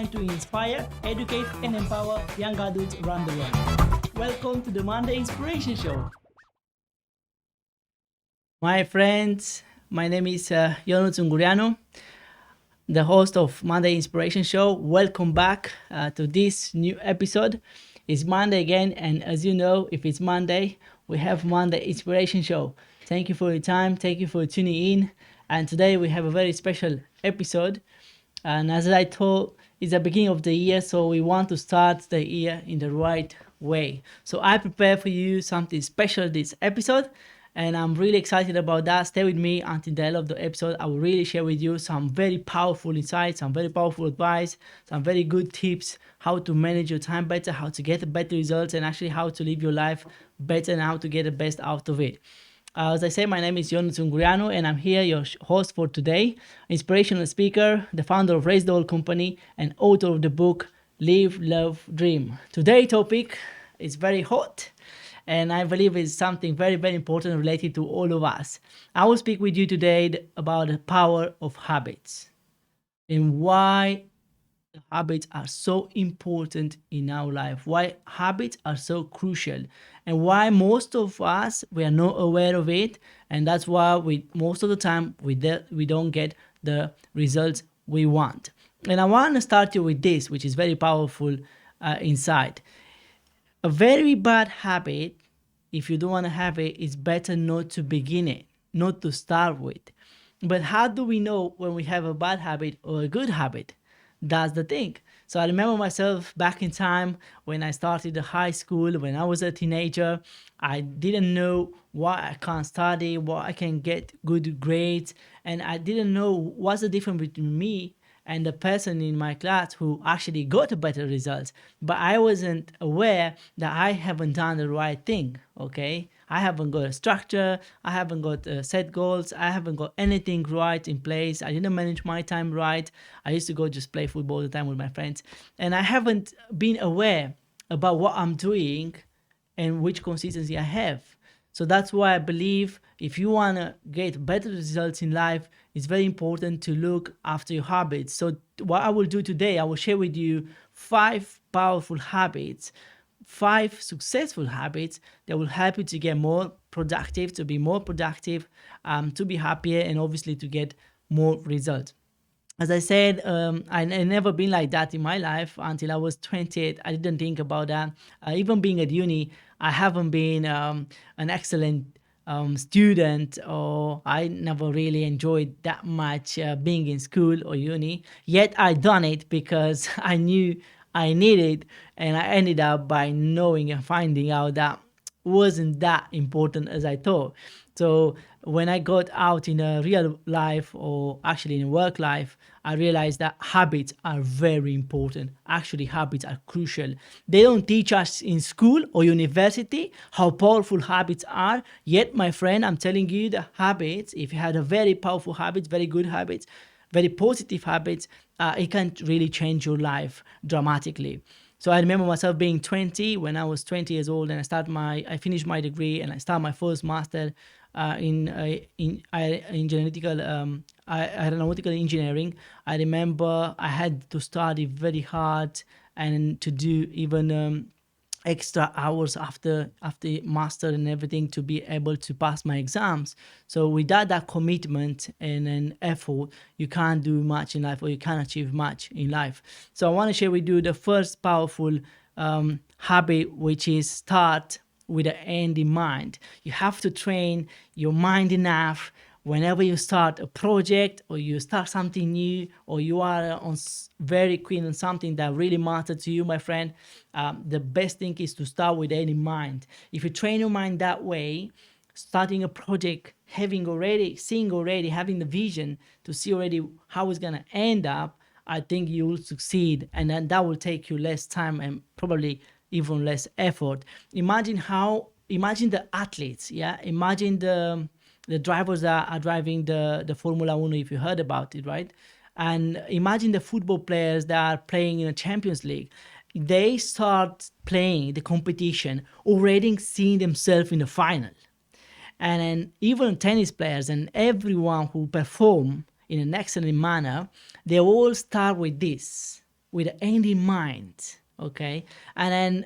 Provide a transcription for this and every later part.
designed to inspire, educate, and empower young adults around the world. Welcome to the Monday Inspiration Show. My friends, my name is Yono Tsunguriano, the host of Monday Inspiration Show. Welcome back to this new episode. It's Monday again, and as you know, if it's Monday, we have Monday Inspiration Show. Thank you for your time. Thank you for tuning in. And today we have a very special episode. And as I told, it's the beginning of the year, so we want to start the year in the right way. So I prepare for you something special this episode, and I'm really excited about that. Stay with me until the end of the episode. I will really share with you some very powerful insights, some very powerful advice, some very good tips how to manage your time better, how to get better results, and actually how to live your life better and how to get the best out of it. As I say, my name is Yono Tsunguriano, and I'm here, your host for today, inspirational speaker, the founder of Raise the World Company, and author of the book Live, Love, Dream. Today's topic is very hot, and I believe it's something very, very important related to all of us. I will speak with you today about the power of habits and why habits are so important in our life, why habits are so crucial, and why most of us we are not aware of it, and that's why we most of the time we don't get the results we want. And I want to start you with this, which is very powerful insight. A very bad habit, if you don't want to have it, it's better not to begin it, not to start with. But how do we know when we have a bad habit or a good habit? That's the thing. So I remember myself back in time when I started the high school, when I was a teenager. I didn't know why I can't study, why I can get good grades, and I didn't know what's the difference between me and the person in my class who actually got better results. But I wasn't aware that I haven't done the right thing, okay? I haven't got a structure, I haven't got set goals, I haven't got anything right in place, I didn't manage my time right. I used to go just play football all the time with my friends, and I haven't been aware about what I'm doing and which consistency I have. So that's why I believe if you want to get better results in life, it's very important to look after your habits. So what I will do today, I will share with you 5 powerful habits, 5 successful habits that will help you to get more productive, to be more productive, to be happier, and obviously to get more results. As I said, I never been like that in my life until I was 28. I didn't think about that. Even being at uni, I haven't been an excellent student, or I never really enjoyed that much being in school or uni. Yet I done it because I knew I needed, and I ended up by knowing and finding out that wasn't that important as I thought. So when I got out in a real life, or actually in work life, I realized that habits are very important. Actually, habits are crucial. They don't teach us in school or university how powerful habits are. Yet, my friend, I'm telling you, the habits, if you had a very powerful habits, very good habits, very positive habits, it can really change your life dramatically. So I remember myself being 20 when I was 20 years old, and I finished my degree and I started my first master in aeronautical engineering. I remember I had to study very hard and to do even extra hours after master and everything to be able to pass my exams. So without that commitment and an effort, you can't do much in life, or you can't achieve much in life. So I want to share with you the first powerful habit, which is start with the end in mind. You have to train your mind enough whenever you start a project, or you start something new, or you are very keen on something that really matters to you, my friend. The best thing is to start with the end in mind. If you train your mind that way, starting a project, having having the vision to see already how it's gonna end up, I think you will succeed, and then that will take you less time and probably even less effort. Imagine the athletes, yeah. Imagine the drivers that are driving the Formula One, if you heard about it, right? And imagine the football players that are playing in a Champions League. They start playing the competition already seeing themselves in the final. And then even tennis players and everyone who perform in an excellent manner, they all start with this. with the end in mind. Okay, and then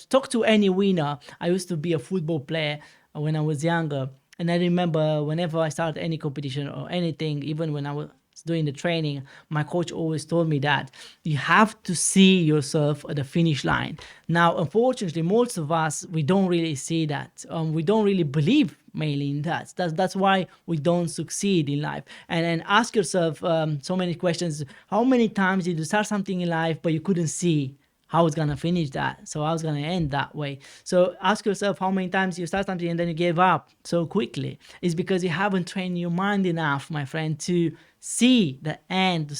talk to any winner. I used to be a football player when I was younger, and I remember whenever I started any competition or anything, even when I was doing the training, my coach always told me that you have to see yourself at the finish line. Now, unfortunately, most of us, we don't really see that. We don't really believe mainly in that. That's why we don't succeed in life. And then ask yourself so many questions. How many times did you start something in life but you couldn't see how it's gonna finish that? So how it's gonna end that way? So ask yourself how many times you start something and then you gave up so quickly. It's because you haven't trained your mind enough, my friend, to see the end, to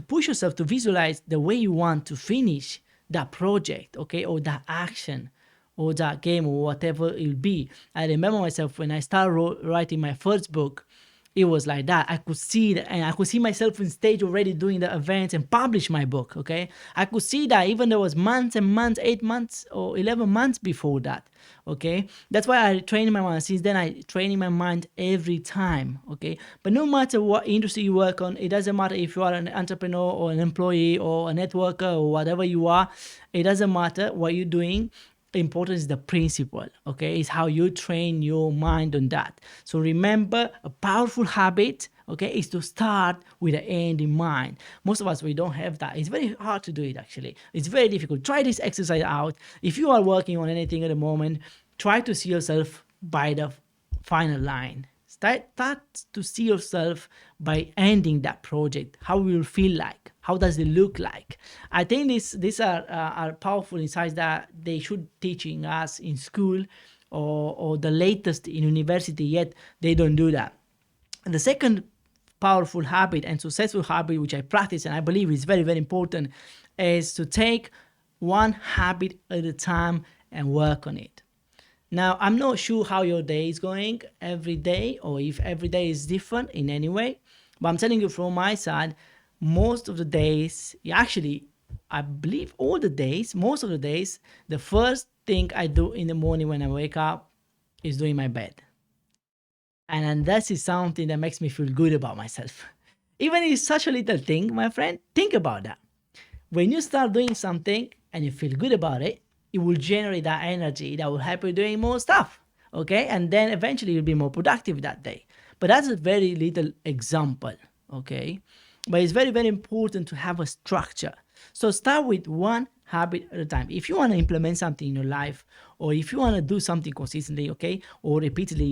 push yourself to visualize the way you want to finish that project, okay, or that action, or that game, or whatever it will be. I remember myself when I started writing my first book. It was like that. I could see that, and I could see myself on stage already doing the events and publish my book. Okay, I could see that even there was months and months, 8 months or 11 months before that. Okay, that's why I train my mind. Since then, I train in my mind every time. Okay, but no matter what industry you work on, it doesn't matter if you are an entrepreneur or an employee or a networker or whatever you are. It doesn't matter what you're doing. Important is the principle, okay? It's how you train your mind on that. So remember, a powerful habit, okay, is to start with the end in mind. Most of us, we don't have that. It's very hard to do it, actually. It's very difficult. Try this exercise out. If you are working on anything at the moment, try to see yourself by the final line. Start to see yourself by ending that project. How will you feel like? How does it look like? I think these are powerful insights that they should teaching us in school or the latest in university. Yet they don't do that. And the second powerful habit and successful habit, which I practice and I believe is very very important, is to take one habit at a time and work on it. Now, I'm not sure how your day is going every day or if every day is different in any way, but I'm telling you from my side, most of the days, actually, I believe all the days, most of the days, the first thing I do in the morning when I wake up is doing my bed. And then that is something that makes me feel good about myself. Even if it's such a little thing, my friend, think about that. When you start doing something and you feel good about it, it will generate that energy that will help you doing more stuff. Okay. And then eventually you'll be more productive that day. But that's a very little example. Okay. But it's very, very important to have a structure. So start with one habit at a time. If you want to implement something in your life, or if you want to do something consistently, okay, or repeatedly,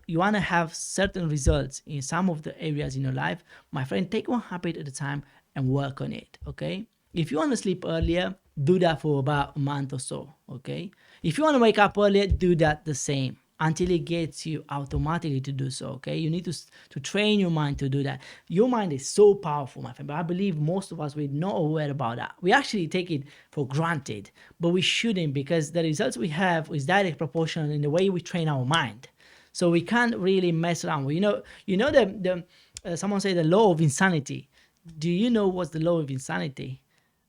you want to have certain results in some of the areas in your life, my friend, take one habit at a time and work on it, okay? If you want to sleep earlier, do that for about a month or so, okay? If you want to wake up earlier, do that the same until it gets you automatically to do so, okay? You need to train your mind to do that. Your mind is so powerful, my friend, but I believe most of us, we're not aware about that. We actually take it for granted, but we shouldn't, because the results we have is direct proportional in the way we train our mind. So we can't really mess around. Someone say the law of insanity. Do you know what's the law of insanity?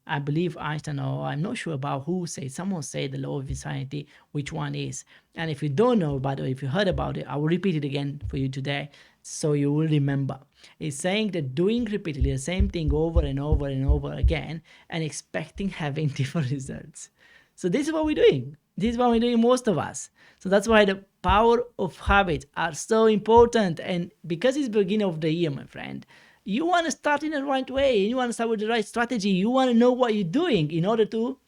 I believe Einstein, or I'm not sure about who said, someone said the law of insanity, which one is. And if you don't know about it, if you heard about it, I will repeat it again for you today so you will remember. It's saying that doing repeatedly the same thing over and over and over again and expecting having different results. So this is what we're doing. This is what we're doing, most of us. So that's why the power of habits are so important. And because it's beginning of the year, my friend, you want to start in the right way. You want to start with the right strategy. You want to know what you're doing in order to,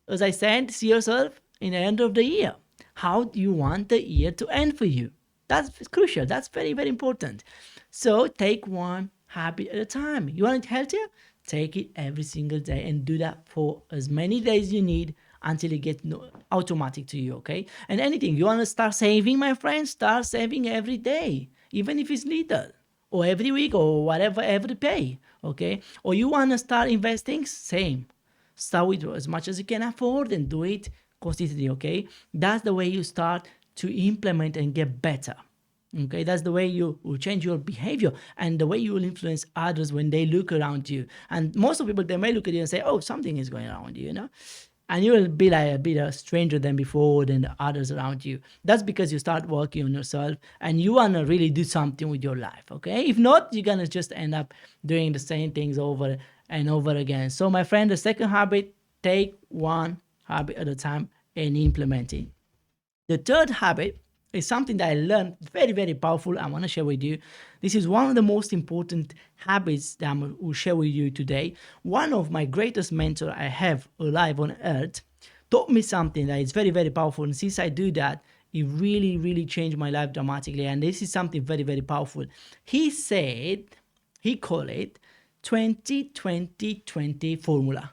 as I said, see yourself in the end of the year. How do you want the year to end for you? That's crucial. That's very, very important. So take one habit at a time. You want it healthier? Take it every single day and do that for as many days you need until it gets automatic to you, okay? And anything, you want to start saving, my friend, start saving every day, even if it's little, or every week, or whatever, every pay, okay? Or you want to start investing, same. Start with as much as you can afford and do it consistently, okay? That's the way you start to implement and get better, okay? That's the way you will change your behavior and the way you will influence others when they look around you. And most of people, they may look at you and say, oh, something is going on with you, you know? And you will be like a bit a stranger than before than the others around you. That's because you start working on yourself and you want to really do something with your life, okay? If not, you're going to just end up doing the same things over and over again. So, my friend, the second habit, take one habit at a time and implement it. The third habit is something that I learned very, very powerful. I want to share with you. This is one of the most important habits that I will share with you today. One of my greatest mentors I have alive on earth taught me something that is very, very powerful. And since I do that, it really, really changed my life dramatically. And this is something very, very powerful. He said, he called it 20-20-20 formula,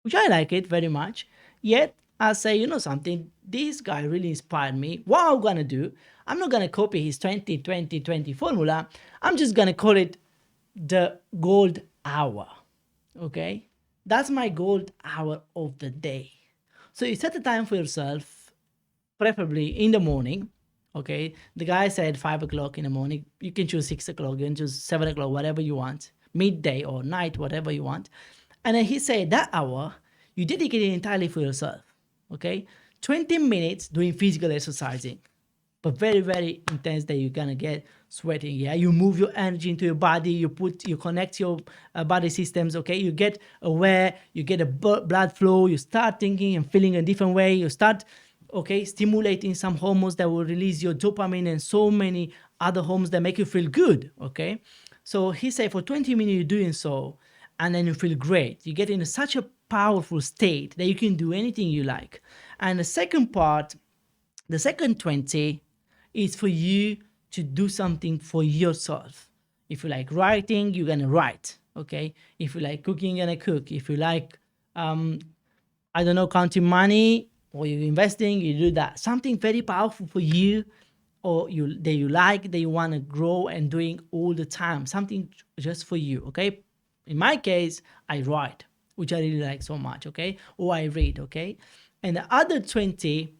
which I like it very much. Yet I say, you know something, this guy really inspired me. What I'm gonna do, I'm not gonna copy his 20-20-20 formula. I'm just gonna call it the gold hour. Okay? That's my gold hour of the day. So you set a time for yourself, preferably in the morning. Okay, the guy said 5 o'clock in the morning. You can choose 6 o'clock, you can choose 7 o'clock, whatever you want, midday or night, whatever you want. And then he said that hour you dedicate it entirely for yourself. Okay, 20 minutes doing physical exercising, but very, very intense that you're gonna get sweating. Yeah, you move your energy into your body, you connect your body systems. Okay, you get aware, you get a blood flow, you start thinking and feeling a different way, you start stimulating some hormones that will release your dopamine and so many other hormones that make you feel good. Okay, so he said for 20 minutes you're doing so, and then you feel great. You get in such a powerful state that you can do anything you like. And the second part, the second 20, is for you to do something for yourself. If you like writing, you're gonna write. Okay, if you like cooking, you're gonna cook. If you like I don't know, counting money or you're investing, you do that. Something very powerful for you, or that you like, that you want to grow and doing all the time. Something just for you. Okay. In my case, I write, which I really like so much. Okay. Or I read. Okay. And the other 20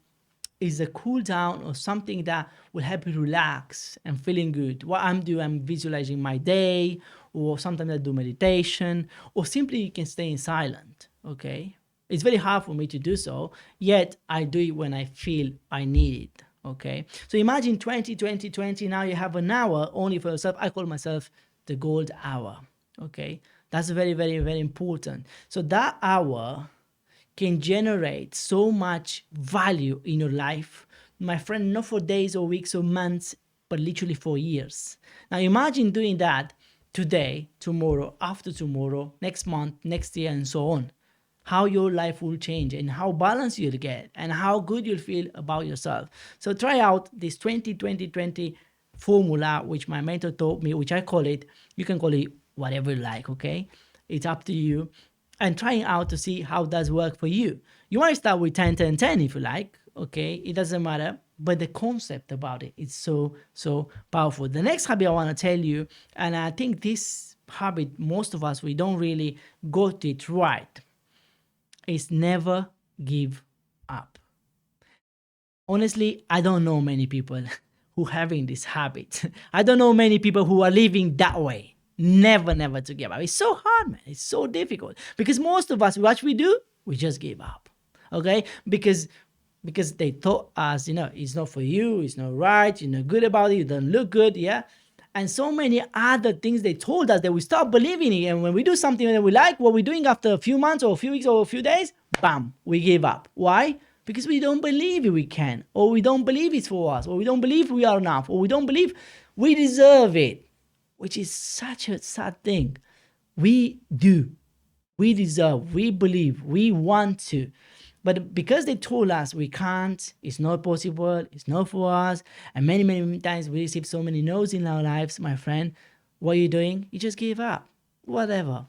is a cool down or something that will help you relax and feeling good. What I'm doing, I'm visualizing my day, or sometimes I do meditation, or simply you can stay in silent. Okay. It's very hard for me to do so, yet I do it when I feel I need it. Okay. So imagine 20-20-20. Now you have an hour only for yourself. I call myself the gold hour. Okay. That's very, very, very important. So that hour can generate so much value in your life, my friend, not for days or weeks or months, but literally for years. Now imagine doing that today, tomorrow, after tomorrow, next month, next year, and so on. How your life will change and how balanced you'll get and how good you'll feel about yourself. So try out this 20-20-20 formula, which my mentor taught me, which I call it, you can call it whatever you like, okay? It's up to you. And trying out to see how it does work for you. You might start with 10-10-10 if you like, okay? It doesn't matter. But the concept about it is so, so powerful. The next habit I want to tell you, and I think this habit, most of us, we don't really got it right, is never give up. Honestly, I don't know many people who having this habit. I don't know many people who are living that way. Never, never to give up. It's so hard, man. It's so difficult because most of us, what we do, we just give up. Okay, because they taught us, it's not for you, it's not right, you're not good about it, you don't look good, yeah. And so many other things they told us that we stop believing it. And when we do something that we like, what we're doing after a few months or a few weeks or a few days, bam, we give up. Why? Because we don't believe we can, or we don't believe it's for us, or we don't believe we are enough, or we don't believe we deserve it, which is such a sad thing. We do. We deserve, we believe, we want to. But because they told us we can't, it's not possible, it's not for us, and many, many times we receive so many no's in our lives, my friend, what are you doing? You just give up. Whatever.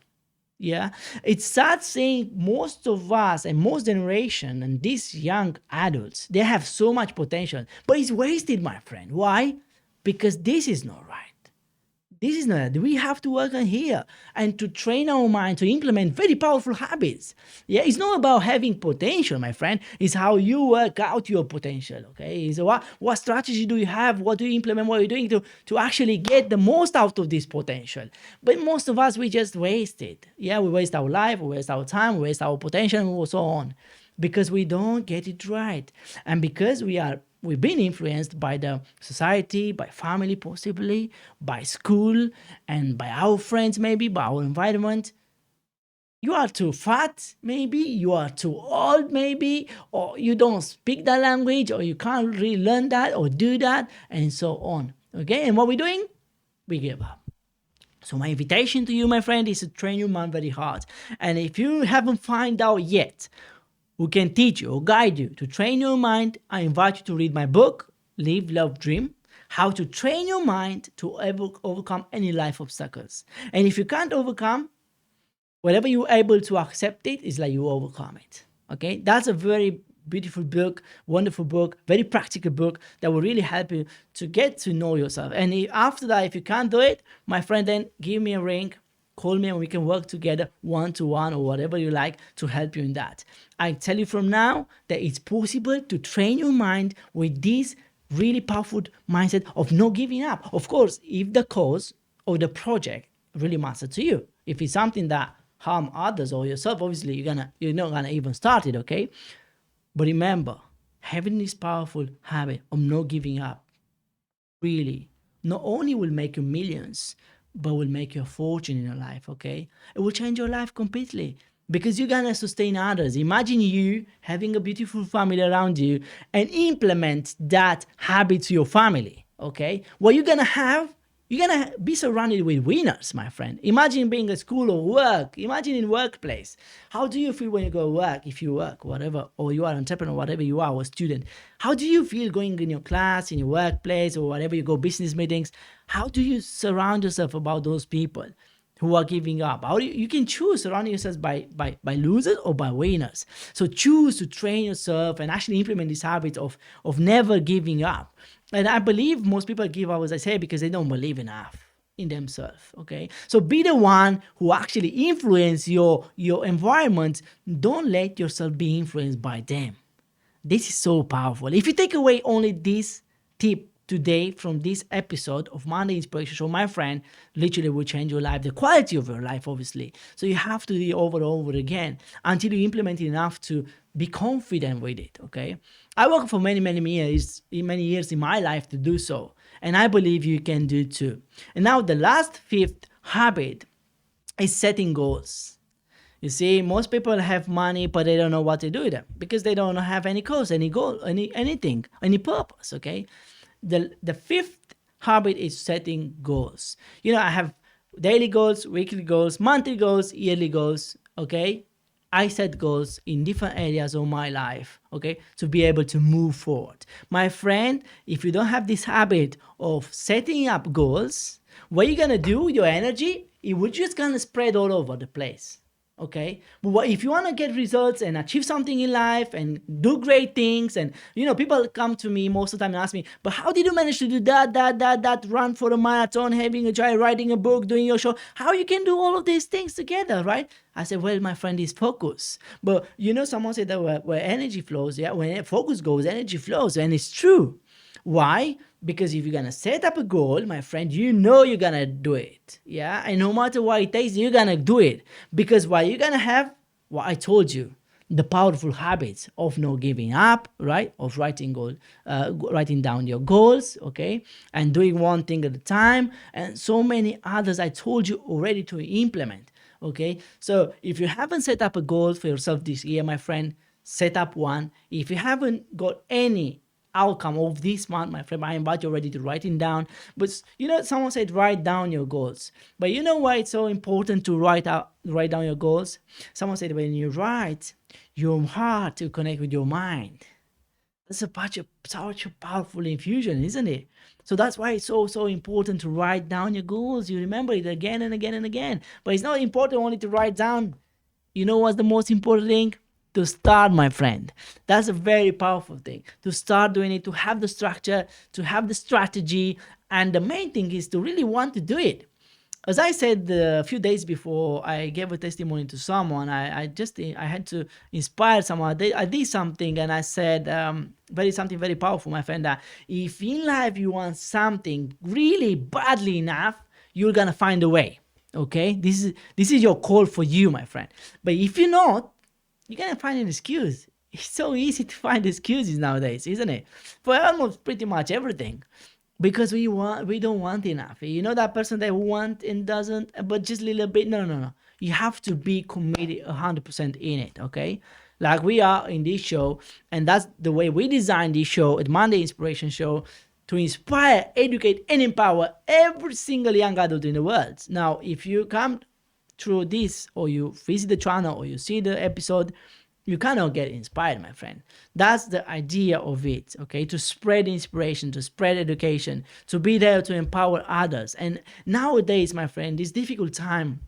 Yeah. It's sad saying most of us and most generation and these young adults, they have so much potential, but it's wasted, my friend. Why? Because this is not right. This is not. We have to work on here and to train our mind to implement very powerful habits. Yeah, it's not about having potential, my friend. It's how you work out your potential. Okay, so what strategy do you have? What do you implement? What are you doing to actually get the most out of this potential? But most of us, we just waste it. Yeah, we waste our life, we waste our time, we waste our potential, and so on, because we don't get it right, and because we've been influenced by the society, by family possibly, by school, and by our friends maybe, by our environment. You are too fat, maybe, you are too old, maybe, or you don't speak that language, or you can't really learn that or do that, and so on. Okay, and what we're doing? We give up. So my invitation to you, my friend, is to train your mind very hard. And if you haven't found out yet who can teach you or guide you to train your mind, I invite you to read my book, Live, Love, Dream, How to Train Your Mind to Overcome Any Life Obstacles. And if you can't overcome, whenever you're able to accept it, it's like you overcome it. Okay, that's a very beautiful book, wonderful book, very practical book that will really help you to get to know yourself. And after that, if you can't do it, my friend, then give me a ring, call me, and we can work together one to one or whatever you like to help you in that. I tell you from now that it's possible to train your mind with this really powerful mindset of not giving up. Of course, if the cause or the project really matters to you, if it's something that harm others or yourself, obviously you're not gonna even start it, okay? But remember, having this powerful habit of not giving up really not only will make you millions, but will make you a fortune in your life, okay? It will change your life completely because you're gonna sustain others. Imagine you having a beautiful family around you and implement that habit to your family, okay? What you're gonna have, you're gonna be surrounded with winners, my friend. Imagine being at school or work. Imagine in workplace. How do you feel when you go to work, if you work, whatever, or you are an entrepreneur, whatever you are, or a student? How do you feel going in your class, in your workplace, or whatever you go, business meetings? How do you surround yourself about those people who are giving up? How do you can choose surrounding yourself by losers or by winners. So choose to train yourself and actually implement this habit of never giving up. And I believe most people give up, as I say, because they don't believe enough in themselves. Okay, so be the one who actually influence your environment. Don't let yourself be influenced by them. This is so powerful. If you take away only this tip today from this episode of Monday Inspiration Show, my friend, literally will change your life, the quality of your life, obviously. So you have to do it over and over again until you implement it enough to be confident with it, okay? I worked for many years in my life to do so, and I believe you can do too. And now the last fifth habit is setting goals. You see, most people have money, but they don't know what to do with them because they don't have any cause, any goal, anything, any purpose. Okay, the fifth habit is setting goals. You know, I have daily goals, weekly goals, monthly goals, yearly goals. Okay, I set goals in different areas of my life, okay, to be able to move forward. My friend, if you don't have this habit of setting up goals, what you're gonna do, your energy, it will just gonna spread all over the place. Okay, but if you want to get results and achieve something in life and do great things, and you know, people come to me most of the time and ask me, but how did you manage to do that, run for a marathon, having a child, writing a book, doing your show? How you can do all of these things together, right? I said, well, my friend, is focus. But you know, someone said that where energy flows, yeah, when focus goes, energy flows, and it's true. Why? Because if you're gonna set up a goal, my friend, you know you're gonna do it. Yeah. And no matter what it takes, you're gonna do it. Because why, you're gonna have what I told you, the powerful habits of not giving up, right? Of writing down your goals, okay? And doing one thing at a time, and so many others I told you already to implement. Okay. So if you haven't set up a goal for yourself this year, my friend, set up one. If you haven't got any outcome of this month, my friend, I invite you already to write it down. But you know, someone said write down your goals. But you know why it's so important to write down your goals? Someone said when you write, your heart to connect with your mind. That's such a powerful infusion, isn't it? So that's why it's so important to write down your goals. You remember it again and again and again. But it's not important only to write down. You know what's the most important thing? To start, my friend. That's a very powerful thing. To start doing it, to have the structure, to have the strategy. And the main thing is to really want to do it. As I said a few days before I gave a testimony to someone, I had to inspire someone. I did something and I said something very powerful, my friend, that if in life you want something really badly enough, you're gonna find a way. Okay, this is your call for you, my friend. But if you're not, you're gonna find an excuse. It's so easy to find excuses nowadays, isn't it? For almost pretty much everything. Because we don't want enough. You know that person that want and doesn't, but just a little bit. No. you have to be committed 100% in it, okay? Like we are in this show, and that's the way we designed this show at Monday Inspiration Show, to inspire, educate, and empower every single young adult in the world. Now, if you come through this, or you visit the channel, or you see the episode, you cannot get inspired, my friend. That's the idea of it, okay? To spread inspiration, to spread education, to be there to empower others. And nowadays, my friend, this difficult time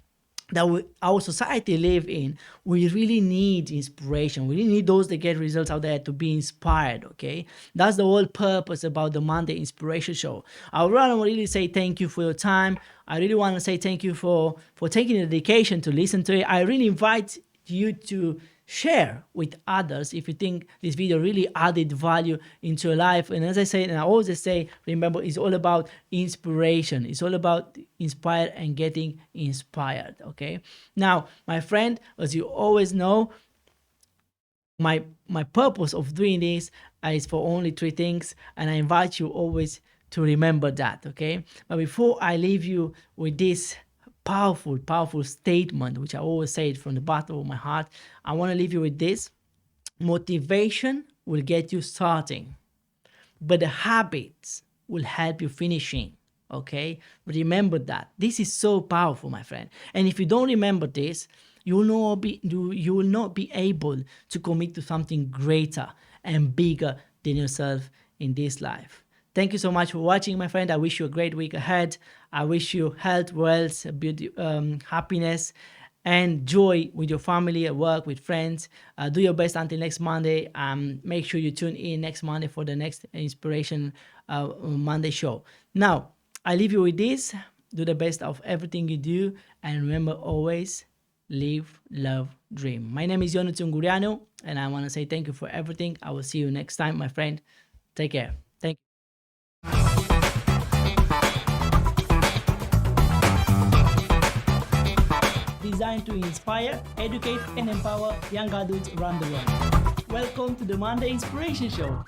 that our society live in, we really need inspiration. We really need those that get results out there to be inspired, okay? That's the whole purpose about the Monday Inspiration Show. I want to really say thank you for your time. I really want to say thank you for taking the dedication to listen to it. I really invite you to share with others if you think this video really added value into your life. And as I say, and I always say, remember, it's all about inspiration. It's all about inspired and getting inspired, okay? Now, my friend, as you always know, my purpose of doing this is for only 3 things, and I invite you always to remember that, okay? But before I leave you with this powerful statement, which I always say it from the bottom of my heart, I want to leave you with this: motivation will get you starting, but the habits will help you finishing, okay? Remember that. This is so powerful, my friend. And if you don't remember this, you will not be able to commit to something greater and bigger than yourself in this life. Thank you so much for watching, my friend. I wish you a great week ahead. I wish you health, wealth, beauty, happiness, and joy with your family, at work, with friends. Do your best until next Monday. Make sure you tune in next Monday for the next Inspiration Monday show. Now, I leave you with this. Do the best of everything you do. And remember, always live, love, dream. My name is Yonutun Guriano, and I want to say thank you for everything. I will see you next time, my friend. Take care. Thank you. Designed to inspire, educate, and empower young adults around the world. Welcome to the Monday Inspiration Show.